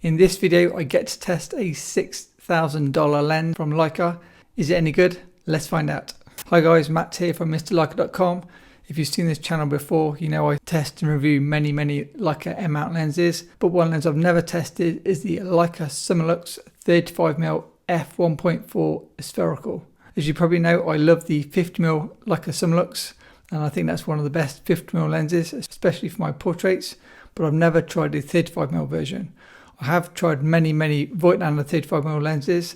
In this video I get to test a $6,000 lens from Leica. Is it any good? Let's find out. Hi guys, Matt here from MrLeica.com. If you've seen this channel before, you know I test and review many Leica M mount lenses, but one lens I've never tested is the Leica Summilux 35mm f1.4 spherical. As you probably know, I love the 50mm Leica Summilux, and I think that's one of the best 50mm lenses, especially for my portraits, but I've never tried the 35mm version. I have tried many Voigtlander 35mm lenses,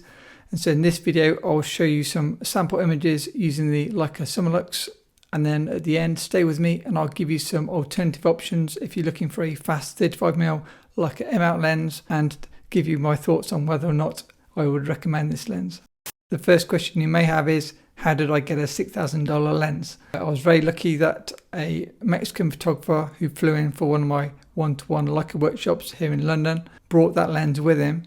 and so in this video I'll show you some sample images using the Leica Summilux, and then at the end stay with me and I'll give you some alternative options if you're looking for a fast 35mm Leica M mount lens, and give you my thoughts on whether or not I would recommend this lens. The first question you may have is, how did I get a $6,000 lens? I was very lucky that a Mexican photographer who flew in for one of my one-to-one Leica workshops here in London brought that lens with him,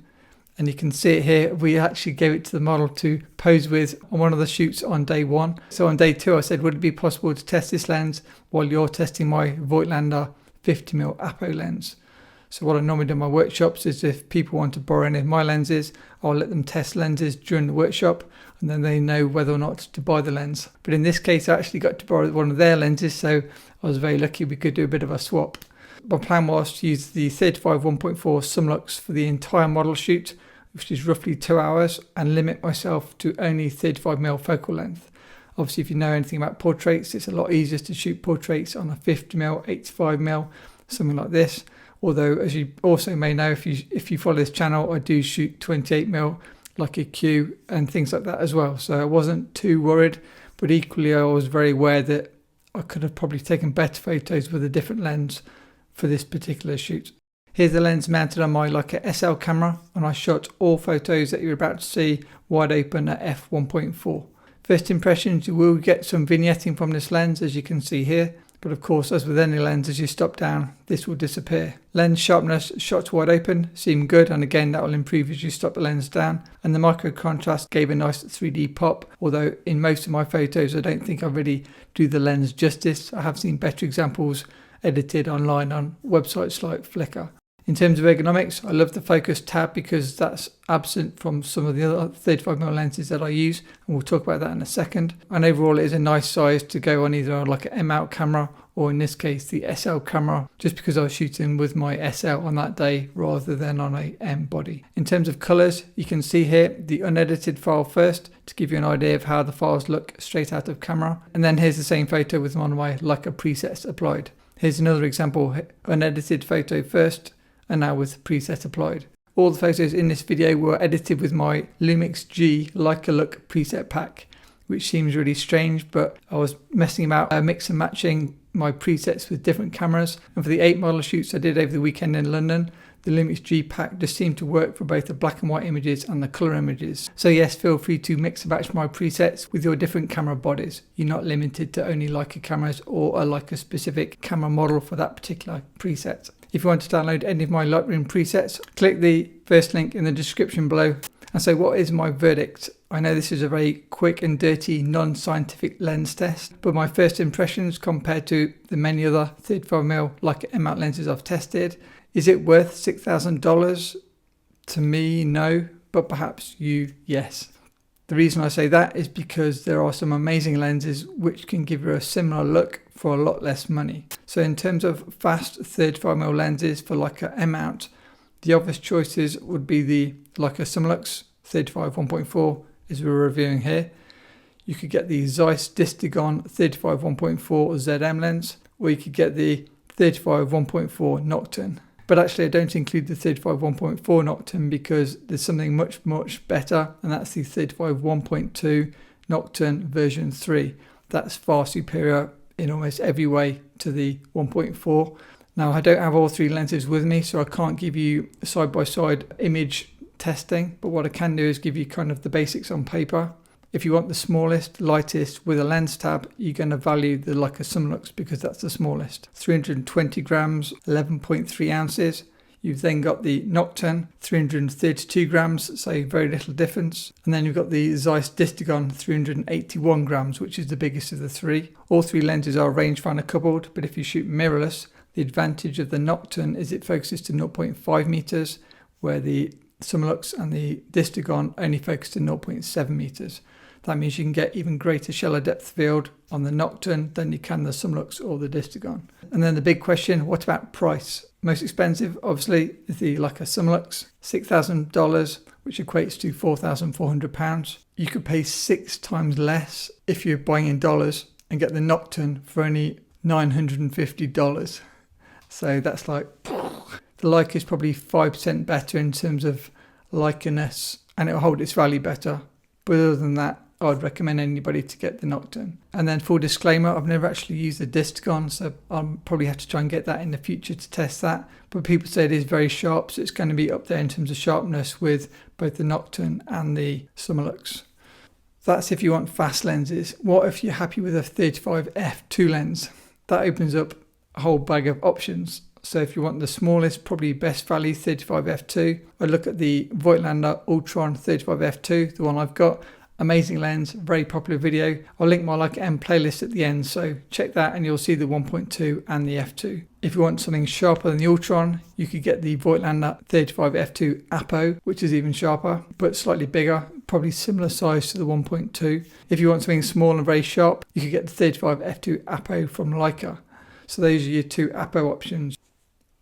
and you can see it here. We actually gave it to the model to pose with on one of the shoots on day one. So on day two I said, would it be possible to test this lens while you're testing my Voigtlander 50mm Apo lens? So what I normally do in my workshops is, if people want to borrow any of my lenses, I'll let them test lenses during the workshop, and then they know whether or not to buy the lens. But in this case I actually got to borrow one of their lenses, so I was very lucky we could do a bit of a swap. My plan was to use the 35 1.4 Summilux for the entire model shoot, which is roughly 2 hours, and limit myself to only 35mm focal length. Obviously if you know anything about portraits, it's a lot easier to shoot portraits on a 50mm, 85mm, something like this. Although, as you also may know, if you follow this channel, I do shoot 28mm Leica Q and things like that as well. So I wasn't too worried, but equally I was very aware that I could have probably taken better photos with a different lens for this particular shoot. Here's the lens mounted on my Leica SL camera, and I shot all photos that you're about to see wide open at f1.4. First impressions, you will get some vignetting from this lens, as you can see here. But of course, as with any lens, as you stop down, this will disappear. Lens sharpness, shots wide open, seem good, and again that will improve as you stop the lens down. And the micro contrast gave a nice 3D pop, although in most of my photos I don't think I really do the lens justice. I have seen better examples edited online on websites like Flickr. In terms of ergonomics, I love the focus tab because that's absent from some of the other 35mm lenses that I use, and we'll talk about that in a second. And overall it is a nice size to go on either like an M mount camera, or in this case the SL camera, just because I was shooting with my SL on that day rather than on a M body. In terms of colours, you can see here the unedited file first to give you an idea of how the files look straight out of camera, and then here's the same photo with one of my Leica presets applied. Here's another example, unedited photo first, and now with preset applied. All the photos in this video were edited with my Lumix G Leica Look preset pack, which seems really strange, but I was messing about mix and matching my presets with different cameras, and for the 8 model shoots I did over the weekend in London, the Lumix G pack just seemed to work for both the black and white images and the colour images. So yes, feel free to mix and match my presets with your different camera bodies. You're not limited to only Leica cameras or a Leica specific camera model for that particular preset. If you want to download any of my Lightroom presets, click the first link in the description below. And so what is my verdict? I know this is a very quick and dirty non-scientific lens test, but my first impressions compared to the many other 35mm Leica M mount lenses I've tested, is it worth $6,000? To me, no, but perhaps you, yes. The reason I say that is because there are some amazing lenses which can give you a similar look for a lot less money. So in terms of fast 35mm lenses for Leica M mount, the obvious choices would be the Leica Summilux 35 1.4 as we're reviewing here. You could get the Zeiss Distagon 35 1.4 ZM lens, or you could get the 35 1.4 Nocturne. But actually I don't include the 35 1.4 Nocturne because there's something much better, and that's the 35 1.2 Nocturne version 3. That's far superior in almost every way to the 1.4. Now I don't have all three lenses with me, so I can't give you side-by-side image testing, but what I can do is give you kind of the basics on paper. If you want the smallest, lightest with a lens tab, you're going to value the Leica Summilux because that's the smallest. 320 grams, 11.3 ounces. You've then got the Nocturne, 332 grams, so very little difference. And then you've got the Zeiss Distagon, 381 grams, which is the biggest of the three. All three lenses are rangefinder coupled, but if you shoot mirrorless, the advantage of the Nocturne is it focuses to 0.5 meters, where the Summilux and the Distagon only focus to 0.7 meters. That means you can get even greater shallow depth field on the Nocturne than you can the Summilux or the Distagon. And then the big question, what about price? Most expensive, obviously, is the Leica Summilux, $6,000, which equates to £4,400. You could pay 6 times less if you're buying in dollars and get the Nocturne for only $950. So that's like, the Leica is probably 5% better in terms of Leica-ness, and it'll hold its value better. But other than that, I'd recommend anybody to get the Nocturne. And then full disclaimer, I've never actually used the Distagon, so I'll probably have to try and get that in the future to test that. But people say it is very sharp, so it's going to be up there in terms of sharpness with both the Nocturne and the Summilux. That's if you want fast lenses. What if you're happy with a 35 f2 lens? That opens up a whole bag of options. So if you want the smallest, probably best value 35 f2, I'd look at the Voigtlander Ultron 35 f2, the one I've got. Amazing lens, very popular video. I'll link my Leica M playlist at the end, so check that and you'll see the 1.2 and the f2. If you want something sharper than the Ultron, you could get the Voigtlander 35 f2 Apo, which is even sharper, but slightly bigger, probably similar size to the 1.2. If you want something small and very sharp, you could get the 35 f2 Apo from Leica. So those are your two Apo options.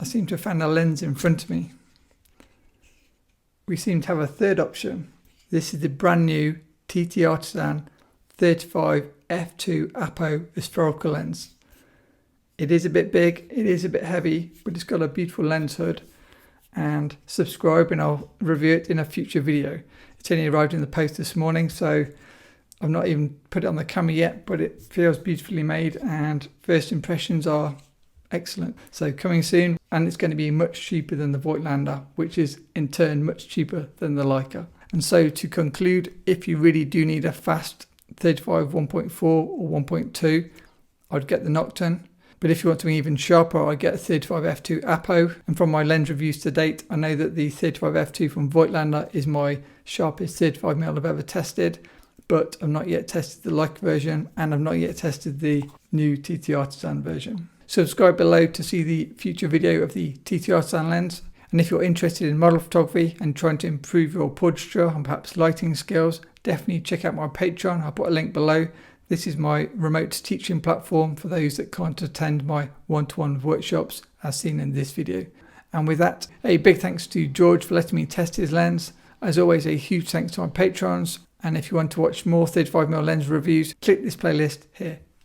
I seem to have found a lens in front of me. We seem to have a third option. This is the brand new TT Artisan 35 f2 Apo spherical lens. It is a bit big, it is a bit heavy, but it's got a beautiful lens hood. And subscribe and I'll review it in a future video. It's only arrived in the post this morning, so I've not even put it on the camera yet, but it feels beautifully made and first impressions are excellent. So coming soon, and it's going to be much cheaper than the Voigtlander, which is in turn much cheaper than the Leica. And so to conclude, if you really do need a fast 35 1.4 or 1.2, I'd get the Nocturne. But if you want something even sharper, I'd get a 35 f2 Apo. And from my lens reviews to date, I know that the 35 f2 from Voigtlander is my sharpest 35mm I've ever tested. But I've not yet tested the Leica version, and I've not yet tested the new TT Artisan version. Subscribe below to see the future video of the TT Artisan lens. And if you're interested in model photography and trying to improve your portraiture and perhaps lighting skills, definitely check out my Patreon. I'll put a link below. This is my remote teaching platform for those that can't attend my one-to-one workshops as seen in this video. And with that, a big thanks to George for letting me test his lens. As always, a huge thanks to my patrons. And if you want to watch more 35mm lens reviews, click this playlist here.